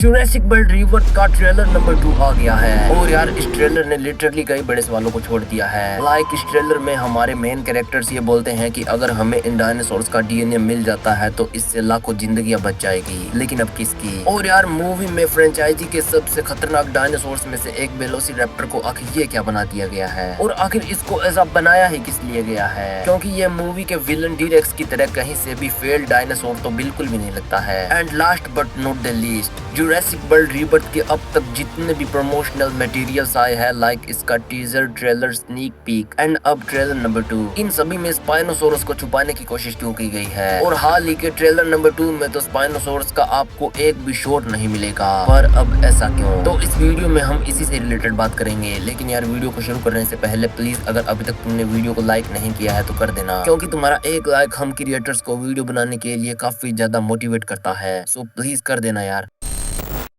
Jurassic world rebirth का trailer number 2 आ गया है और यार इस ट्रेलर ने लिटरली कई बड़े सवालों को छोड़ दिया है। इस ट्रेलर में हमारे मेन कैरेक्टर्स ये बोलते हैं कि अगर हमें इन डायनासोर्स का डीएनए मिल जाता है तो इससे लाखों जिंदगियां बच जाएगी, लेकिन अब किसकी। और यार मूवी में फ्रेंचाइजी के सबसे खतरनाक डायनासोर्स में से एक वेलोसिरैप्टर को आखिर ये क्या बना दिया गया है और आखिर इसको ऐसा बनाया ही किस लिए गया है, क्योंकि ये मूवी के विलन टी-रेक्स की तरह कहीं से भी फेल्ड डायनासोर तो बिल्कुल भी नहीं लगता है। And last but not the least, Jurassic world rebirth के अब तक जितने भी प्रमोशनल मटेरियल्स आए हैं, लाइक इसका teaser, trailer, sneak peek and अब ट्रेलर नंबर 2, इन सभी में स्पाइनोसोरस को छुपाने की कोशिश क्यों की गई है। और हाल ही के ट्रेलर नंबर 2 में तो स्पाइनोसोरस का आपको एक भी शॉट नहीं मिलेगा, पर अब ऐसा क्यों। तो इस वीडियो में हम इसी से रिलेटेड बात करेंगे। लेकिन यार वीडियो को शुरू करने से पहले प्लीज अगर अभी तक तुमने वीडियो को लाइक नहीं किया है तो कर देना, क्योंकि तुम्हारा एक लाइक हम क्रिएटर्स को वीडियो बनाने के लिए काफी ज्यादा मोटिवेट करता है। सो प्लीज कर देना यार।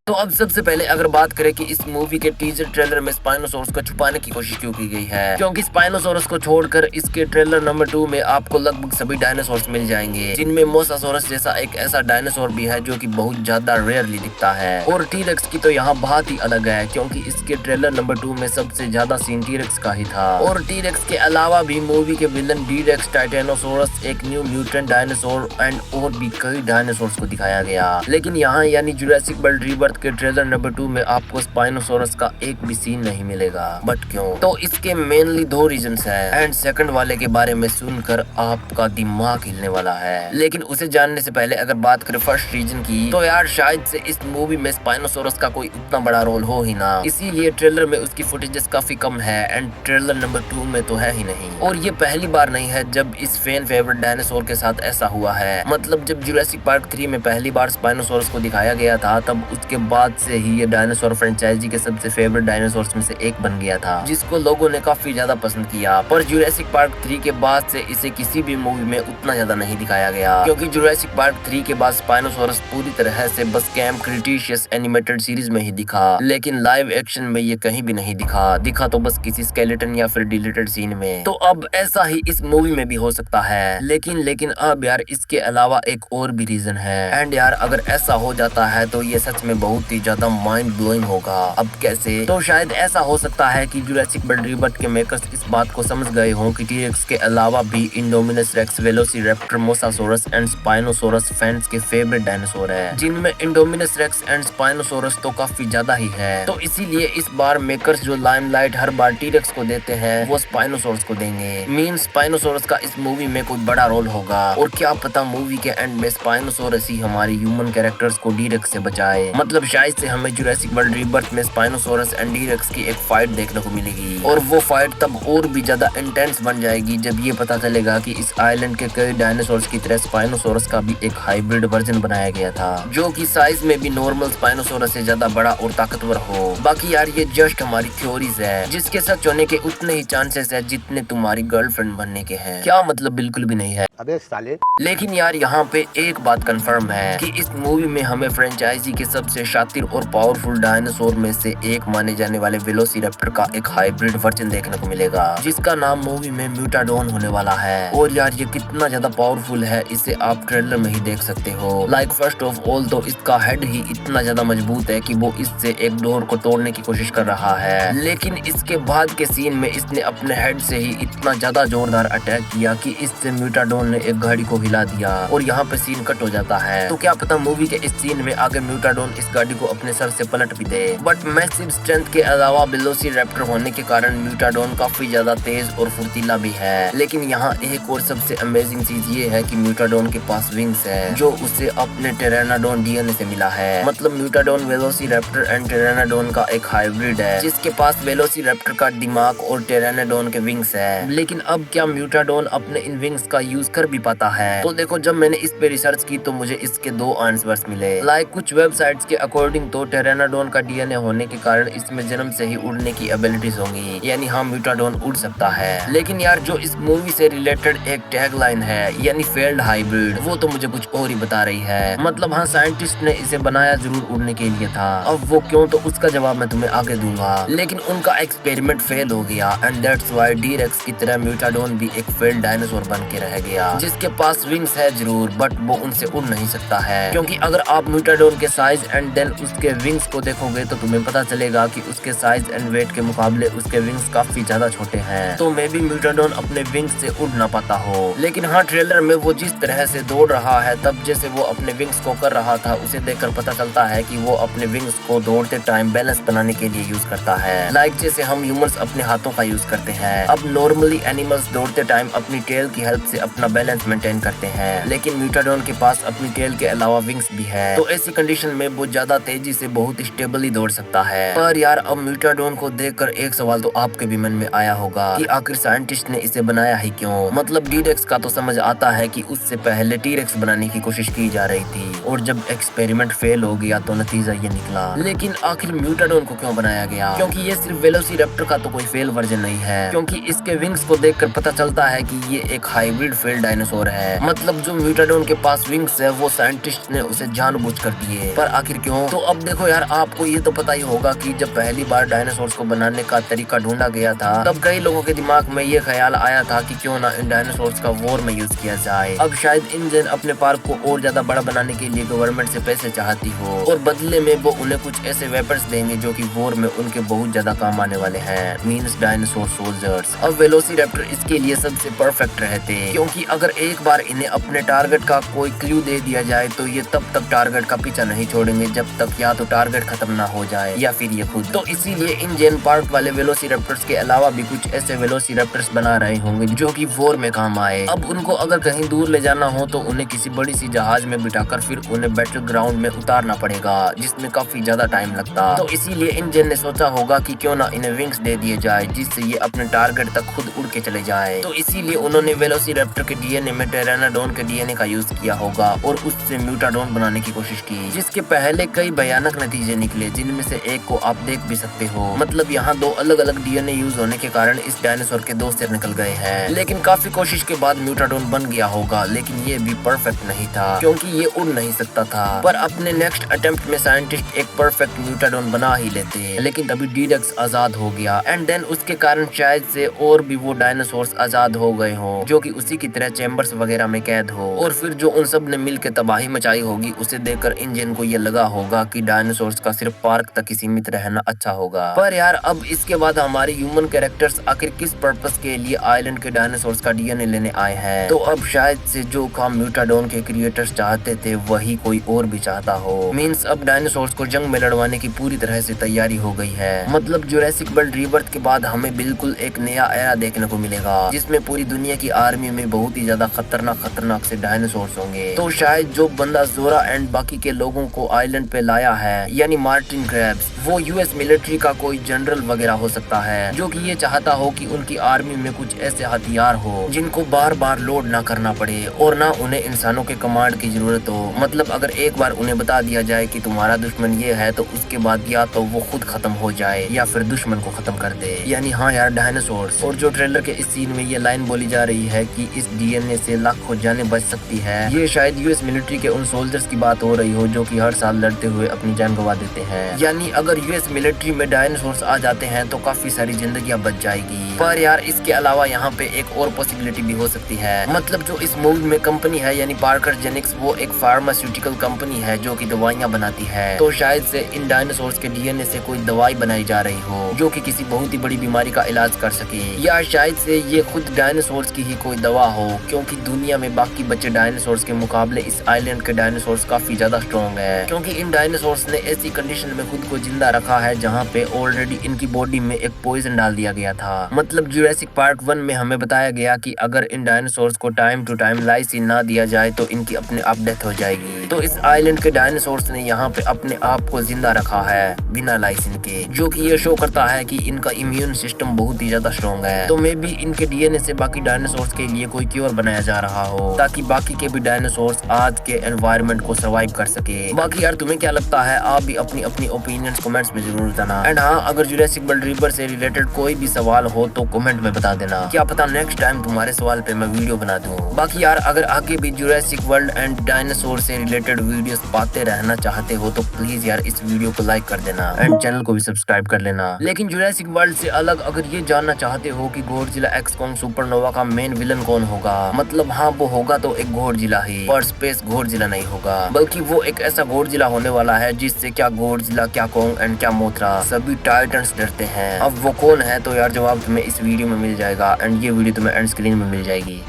तो अब सबसे पहले अगर बात करें कि इस मूवी के टीजर ट्रेलर में स्पाइनोसोरस को छुपाने की कोशिश क्यों की गई है, क्योंकि स्पाइनोसोरस को छोड़कर इसके ट्रेलर नंबर 2 में आपको लगभग सभी डायनासोर्स मिल जाएंगे, जिनमें मोसासोरस जैसा एक ऐसा डायनासोर भी है जो कि बहुत ज्यादा रेयरली दिखता है। और टी-रेक्स की तो यहाँ बात ही अलग है, क्योंकि इसके ट्रेलर नंबर 2 में सबसे ज्यादा सीन टी-रेक्स का ही था। और टी-रेक्स के अलावा भी मूवी के विलन डी-रेक्स, टाइटेनोसोरस, एक न्यू म्यूटेंट डायनासोर एंड और भी कई डायनासोर्स को दिखाया गया। लेकिन यहाँ यानी जुरासिक वर्ल्ड रीबर्थ के ट्रेलर नंबर 2 में आपको स्पाइनोसोरस का एक भी सीन नहीं मिलेगा। बट क्यों? तो इसके मेनली 2 रीजंस हैं एंड सेकंड वाले के बारे में सुनकर आपका दिमाग हिलने वाला है। लेकिन उसे जानने से पहले अगर बात करें फर्स्ट रीजन की, तो यार शायद से इस मूवी में स्पाइनोसोरस का कोई उतना बड़ा रोल हो ही ना, इसीलिए ट्रेलर में उसकी फुटेजेस काफी कम है एंड ट्रेलर नंबर 2 में तो है ही नहीं। और ये पहली बार नहीं है जब इस फैन फेवरेट डायनासोर के साथ ऐसा हुआ है। मतलब जब जुरासिक पार्क 3 में पहली बार स्पाइनोसोरस को दिखाया गया था, तब उसके बाद से ही ये डायनासोर फ्रेंचाइजी के सबसे फेवरेट डायनासोर्स में से एक बन गया था, जिसको लोगों ने काफी ज्यादा पसंद किया। पर जुरासिक पार्क 3 के बाद से इसे किसी भी मूवी में उतना ज्यादा नहीं दिखाया गया, क्योंकि जुरासिक पार्क 3 के बाद स्पाइनोसोरस पूरी तरह से बस कैम्प क्रिटेशियस एनिमेटेड सीरीज में ही दिखा, लेकिन लाइव एक्शन में ये कहीं भी नहीं दिखा तो बस किसी स्केलेटन या फिर डिलीटेड सीन में। तो अब ऐसा ही इस मूवी में भी हो सकता है, लेकिन अब यार इसके अलावा एक और भी रीजन है एंड यार अगर ऐसा हो जाता है तो ये सच में बहुत ही ज्यादा माइंड ब्लोइंग होगा। अब कैसे? तो शायद ऐसा हो सकता है कि जुरासिक वर्ल्ड रीबर्थ के मेकर्स इस बात को समझ गए हों कि टी-रेक्स के अलावा भी indominus rex, velociraptor, mosasaurus and spinosaurus fans के फेवरेट डायनासोर है, जिनमें इंडोमिनस रेक्स एंड स्पाइनोसोरस तो काफी ज्यादा ही है। तो इसीलिए इस बार मेकर्स जो लाइमलाइट हर बार टी-रेक्स को देते हैं वो स्पाइनोसोरस को देंगे। मीन स्पाइनोसोरस का इस मूवी में कोई बड़ा रोल होगा और क्या पता मूवी के एंड में स्पाइनोसोरस ही हमारी ह्यूमन कैरेक्टर्स को टी-रेक्स से बचाए। मतलब शायद से हमें जुरासिक वर्ल्ड रीबर्थ में स्पाइनोसोरस एंड टी-रेक्स की एक फाइट देखने को मिलेगी, और वो फाइट तब और भी ज्यादा इंटेंस बन जाएगी जब ये पता चलेगा कि इस आइलैंड के कई डायनासोर्स की तरह स्पाइनोसोरस का भी एक हाइब्रिड वर्जन बनाया गया था, जो कि साइज में भी नॉर्मल स्पाइनोसोरस से ज्यादा बड़ा और ताकतवर हो। बाकी यार ये जस्ट हमारी थ्योरीज है, जिसके सच होने के उतने ही चांसेस है जितने तुम्हारी गर्लफ्रेंड बनने के हैं। क्या मतलब? बिल्कुल भी नहीं है। अबे साले। लेकिन यार यहाँ पे एक बात कंफर्म है कि इस मूवी में हमें फ्रेंचाइजी के सबसे शातिर और पावरफुल डायनासोर में से एक माने जाने वाले वेलोसिरैप्टर का एक हाइब्रिड वर्जन देखने को मिलेगा, जिसका नाम मूवी में म्यूटाडोन होने वाला है। और यार ये कितना ज्यादा पावरफुल है इसे आप ट्रेलर में ही देख सकते हो। लाइक फर्स्ट ऑफ ऑल तो इसका हेड ही इतना ज्यादा मजबूत है कि वो इससे एक डोर को तोड़ने की कोशिश कर रहा है, लेकिन इसके बाद के सीन में इसने अपने हेड से ही इतना ज्यादा जोरदार अटैक किया कि इससे म्यूटाडोन ने एक गाड़ी को हिला दिया और यहाँ पे सीन कट हो जाता है। तो क्या पता मूवी के इस सीन में आगे म्यूटाडोन इस गाड़ी को अपने सर से पलट भी दे। बट मैसिव स्ट्रेंथ के अलावा वेलोसिरैप्टर होने के कारण म्यूटाडोन काफी ज्यादा तेज और फुर्तीला भी है। लेकिन यहाँ एक और सबसे अमेजिंग चीज ये है कि म्यूटाडोन के पास विंग्स है, जो उसे अपने टेरानाडोन डीएनए से मिला है। मतलब म्यूटाडोन वेलोसिरैप्टर एंड टेरानाडोन का एक हाइब्रिड है, जिसके पास वेलोसिरैप्टर का दिमाग और टेरानाडोन के विंग्स है। लेकिन अब क्या म्यूटाडोन अपने इन विंग्स का यूज कर भी पाता है? तो देखो, जब मैंने इस पे रिसर्च की तो मुझे इसके 2 आंसर्स मिले। लाइक कुछ वेबसाइट्स के अकॉर्डिंग तो टेरानाडोन का डीएनए होने के कारण इसमें जन्म से ही उड़ने की एबिलिटीज होंगी, यानी हाँ म्यूटाडोन उड़ सकता है। लेकिन यार जो इस मूवी से रिलेटेड एक टैगलाइन है यानी फेल्ड हाइब्रिड, वो तो मुझे कुछ और ही बता रही है। मतलब हाँ साइंटिस्ट ने इसे बनाया जरूर उड़ने के लिए था, अब वो क्यों तो उसका जवाब मैं तुम्हें आगे दूंगा। लेकिन उनका एक्सपेरिमेंट फेल हो गया एंड दैट्स व्हाई टी-रेक्स की तरह म्यूटाडोन भी एक फेल्ड डायनासोर बन के रह गया। गया, जिसके पास विंग्स है जरूर, बट वो उनसे उड़ नहीं सकता है। क्योंकि अगर आप म्यूटाडोन के साइज एंड देन उसके विंग्स को देखोगे तो तुम्हें पता चलेगा कि उसके साइज एंड वेट के मुकाबले उसके विंग्स काफी ज्यादा छोटे हैं। तो मे भी म्यूटाडोन अपने विंग्स से उड़ ना पाता हो। लेकिन हाँ, ट्रेलर में वो जिस तरह से दौड़ रहा है, तब जैसे वो अपने विंग्स को कर रहा था, उसे देखकर पता चलता है कि वो अपने विंग्स को दौड़ते टाइम बैलेंस बनाने के लिए यूज करता है, लाइक जैसे हम ह्यूमंस अपने हाथों का यूज करते हैं। अब नॉर्मली एनिमल्स दौड़ते टाइम अपनी टेल की हेल्प से अपना बैलेंस मेंटेन करते हैं, लेकिन म्यूटाडोन के पास अपनी टेल के अलावा विंग्स भी है, तो ऐसी कंडीशन में वो ज्यादा तेजी से बहुत स्टेबली दौड़ सकता है। पर यार, अब म्यूटाडोन को देखकर एक सवाल तो आपके भी मन में आया होगा कि आखिर साइंटिस्ट ने इसे बनाया ही क्यों। मतलब डी-रेक्स का तो समझ आता है कि उससे पहले टी-रेक्स बनाने की कोशिश की जा रही थी, और जब एक्सपेरिमेंट फेल हो गया तो नतीजा ये निकला। लेकिन आखिर म्यूटाडोन को क्यों बनाया गया? क्योंकि ये सिर्फ वेलोसिरैप्टर का तो कोई फेल वर्जन नहीं है, क्योंकि इसके विंग्स को देखकर पता चलता है कि ये एक हाइब्रिड फेल डायनासोर है। मतलब जो म्यूटाडोन के पास विंग्स है वो साइंटिस्ट ने उसे जानबूझकर दिए। पर आखिर क्यों? तो अब देखो यार, आपको ये तो पता ही होगा कि जब पहली बार डायनासोर्स को बनाने का तरीका ढूंढा गया था, तब कई लोगों के दिमाग में ये ख्याल आया था कि क्यों ना इन डायनासोर्स का वॉर में यूज किया जाए। अब शायद इंडियन अपने पार्क को और ज्यादा बड़ा बनाने के लिए गवर्नमेंट से पैसे चाहती हो, और बदले में वो उन्हें कुछ ऐसे वेपन्स देंगे जो कि वॉर में उनके बहुत ज्यादा काम आने वाले हैं, मींस डायनासोर सोल्जर्स। अब वेलोसिरैप्टर इसके लिए सबसे परफेक्ट रहते, क्योंकि अगर एक बार इन्हें अपने टारगेट का कोई क्लू दे दिया जाए तो ये तब तक टारगेट का पीछा नहीं छोड़ेंगे जब तक या तो टारगेट खत्म ना हो जाए या फिर ये खुद। तो इसीलिए इंडियन पार्क वाले वेलोसिरैप्टर्स के अलावा भी कुछ ऐसे वेलोसिरैप्टर्स बना रहे होंगे जो कि वॉर में काम आए। अब उनको अगर कहीं दूर ले जाना हो तो उन्हें किसी बड़ी सी जहाज में बिठाकर फिर उन्हें बैटल ग्राउंड में उतारना पड़ेगा, जिसमें काफी ज्यादा टाइम लगता। तो इसीलिए इंडियन ने सोचा होगा कि क्यों ना इन्हें विंग्स दे दिए जाए, जिससे ये अपने टारगेट तक खुद उड़ के चले जाए। तो इसीलिए उन्होंने वेलोसिरैप्टर के डीएनए में टेरानोडॉन के डीएनए का यूज किया होगा और उससे म्यूटाडोन बनाने की कोशिश की, जिसके पहले कई भयानक नतीजे निकले, जिनमें से एक को आप देख भी सकते हो। मतलब यहाँ दो अलग अलग डीएनए यूज होने के कारण इस डायनासोर के दो सिर निकल गए हैं। लेकिन काफी कोशिश के बाद म्यूटाडोन बन गया होगा, लेकिन ये भी परफेक्ट नहीं था क्योंकि ये उड़ नहीं सकता था। पर अपने नेक्स्ट अटेम्प्ट में साइंटिस्ट एक परफेक्ट म्यूटाडोन बना ही लेते, लेकिन तभी डी-रेक्स आजाद हो गया, एंड देन उसके कारण शायद से और भी वो डायनासोर्स आजाद हो गए हो जो कि उसी की तरह चैम्बर्स वगैरह में कैद हो। और फिर जो उन सब ने मिलकर तबाही मचाई होगी, उसे देखकर इंजन को ये लगा होगा कि डायनासोर्स का सिर्फ पार्क तक ही सीमित रहना अच्छा होगा। पर यार, अब इसके बाद हमारे ह्यूमन कैरेक्टर्स आखिर किस पर्पस के लिए आइलैंड के डायनासोर्स का डीएनए लेने आए हैं? तो अब शायद से जो काम म्यूटाडोन के क्रिएटर्स चाहते थे वही कोई और भी चाहता हो। मींस अब डायनासोर्स को जंग में लड़वाने की पूरी तरह से तैयारी हो गई है। मतलब जुरासिक वर्ल्ड रीबर्थ के बाद हमें बिल्कुल एक नया एरा देखने को मिलेगा, जिसमें पूरी दुनिया की आर्मी में बहुत ही ज्यादा खतरनाक से डायनासोर्स होंगे। तो शायद जो बंदा जोरा एंड बाकी के लोगों को आइलैंड पे लाया है, यानी मार्टिन ग्रेव्स, वो यूएस मिलिट्री का कोई जनरल वगैरह हो सकता है, जो कि ये चाहता हो कि उनकी आर्मी में कुछ ऐसे हथियार हो जिनको बार बार लोड ना करना पड़े और ना उन्हें इंसानों के कमांड की जरूरत हो। मतलब अगर एक बार उन्हें बता दिया जाए कि तुम्हारा दुश्मन ये है, तो उसके बाद या तो वो खुद खत्म हो जाए या फिर दुश्मन को खत्म कर दे। यानी हाँ यार, डायनासोर्स। और जो ट्रेलर के इस सीन में ये लाइन बोली जा रही है कि इस डीएनए से लाखों जानें बच सकती है, ये शायद यूएस मिलिट्री के उन सोल्जर्स की बात हो रही हो जो कि हर साल लड़ते हुए अपनी जान गंवा देते हैं। यानी अगर यूएस मिलिट्री में डायनासोर्स आ जाते हैं तो काफी सारी जिंदगियां बच जाएगी। पर यार, इसके अलावा यहाँ पे एक और पॉसिबिलिटी भी हो सकती है। मतलब जो इस मूवी में कंपनी है यानी पार्कर जेनिक्स, वो एक फार्मास्यूटिकल कंपनी है जो कि दवाइयां बनाती है। तो शायद से इन डायनासोर्स के डीएनए से कोई दवाई बनाई जा रही हो जो कि किसी बहुत ही बड़ी बीमारी का इलाज कर सके, या शायद से ये खुद डायनासोर्स की ही कोई दवा हो, क्योंकि दुनिया में बाकी बचे डायनासोर्स के मुकाबले इस आइलैंड के डायनासोर्स काफी ज्यादा स्ट्रॉन्ग है, क्योंकि इन डायनासोर्स ने ऐसी कंडीशन में खुद को जिंदा रखा है जहाँ पे ऑलरेडी इनकी बॉडी में एक पॉइजन डाल दिया गया था। मतलब जुरासिक पार्क 1 में हमें बताया गया कि अगर इन डायनासोर्स को टाइम टू टाइम लाइसिन ना दिया जाए तो इनकी अपने आप डेथ हो जाएगी। तो इस आइलैंड के डायनासोर्स ने यहाँ पे अपने आप को जिंदा रखा है बिना लाइसिन के, जो कि ये शो करता है कि इनका इम्यून सिस्टम बहुत ही ज्यादा स्ट्रॉन्ग है। तो मे बी इनके डीएनए से बाकी डायनासोर्स के लिए कोई क्योर बनाया जा रहा हो ताकि बाकी के भी डायनासोर्स आज के एनवायरनमेंट को सर्वाइव कर सके। बाकी यार, तुम्हें क्या लगता है? आप भी अपनी अपनी ओपिनियंस कमेंट्स में जरूर बताना। एंड हाँ, अगर जुरासिक वर्ल्ड रीबर्थ से रिलेटेड कोई भी सवाल हो तो कमेंट में बता देना, क्या पता नेक्स्ट टाइम तुम्हारे सवाल पे मैं वीडियो बना दूं। बाकी यार, अगर आगे भी जुरासिक वर्ल्ड एंड डायनासोर से रिलेटेड वीडियोस पाते रहना चाहते हो तो प्लीज यार इस वीडियो को लाइक कर देना एंड चैनल को भी सब्सक्राइब कर लेना। लेकिन जुरासिक वर्ल्ड से अलग अगर ये जानना चाहते हो कि गॉडजिला एक्स कॉन्ग सुपरनोवा का मेन विलन कौन होगा, होगा। मतलब हाँ, वो होगा तो एक गॉडजिला ही, पर स्पेस गॉडजिला नहीं होगा, बल्कि वो एक ऐसा गॉडजिला होने वाला है जिससे क्या गॉडजिला, क्या कोंग एंड क्या मोथरा सभी टाइटन्स डरते हैं। अब वो कौन है तो यार जवाब तुम्हें इस वीडियो में मिल जाएगा, एंड ये वीडियो तुम्हें एंड स्क्रीन में मिल जाएगी।